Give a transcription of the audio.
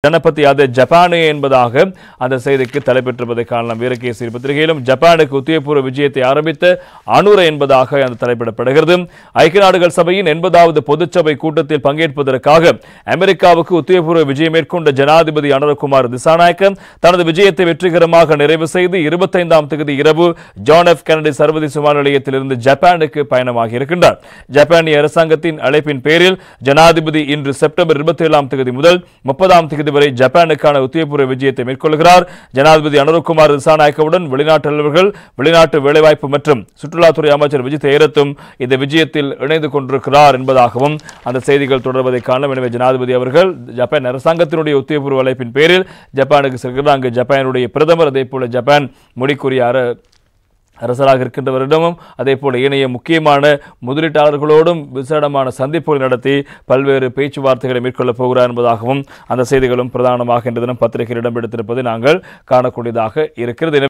ஜனபதி அது ஜப்பானே என்பதாக அந்த செய்திக்கு தலைப்பெற்றிருப்பதை காணலாம். வீரகேசரி பத்திரிகையிலும் ஜப்பானுக்கு உத்தியோகபூர்வ விஜயத்தை ஆரம்பித்த அனுர என்பதாக அந்த தலைப்பிடப்படுகிறது. ஐக்கிய நாடுகள் சபையின் 80வது பொதுச்சபை கூட்டத்தில் பங்கேற்பதற்காக அமெரிக்காவுக்கு உத்தியோகபூர்வ விஜயம் மேற்கொண்ட ஜனாதிபதி அனுரகுமார் திசாநாயக்க தனது விஜயத்தை வெற்றிகரமாக நிறைவு செய்து 25ஆம் தேதி இரவு ஜான் எஃப் கென்னடி சர்வதேச விமான நிலையத்திலிருந்து ஜப்பானுக்கு பயணமாகி இருக்கின்றார். ஜப்பானிய அரசாங்கத்தின் அழைப்பின் பேரில் ஜனாதிபதி இன்று செப்டம்பர் 27ஆம் தேதி முதல் 30ஆம் தேதி வரை ஜப்பானுக்கான உத்தியோகபூர்வ விஜயத்தை மேற்கொள்கிறார். ஜனாதிபதி அனுரகுமார் திசாநாயக்கவுடன் வெளிநாட்டு தலைவர்கள், வெளிநாட்டு வேலைவாய்ப்பு மற்றும் சுற்றுலாத்துறை அமைச்சர் விஜித் ஏரத்தும் இந்த விஜயத்தில் இணைந்து கொண்டிருக்கிறார் என்பதாகவும் அந்த செய்திகள் தொடர்வதை காணலாம். எனவே ஜனாதிபதி அவர்கள் ஜப்பான் அரசாங்கத்தினுடைய உத்தியோகபூர்வ அழைப்பின் பேரில் ஜப்பானுக்கு செல்கிறார். அங்கு ஜப்பானுடைய பிரதமர், அதே போல ஜப்பான் மொழிக்குரிய அரசராக இருக்கின்றவரிடமும் அதே போல ஏனைய முக்கியமான முதலீட்டாளர்களோடும் விசேடமான சந்திப்புகளை நடத்தி பல்வேறு பேச்சுவார்த்தைகளை மேற்கொள்ளப் போகிறார் என்பதாகவும் அந்த செய்திகளும் பிரதானமாக இன்று தினம் பத்திரிகையில் இடம்பெடுத்திருப்பதை நாங்கள் காணக்கூடியதாக இருக்கிறது.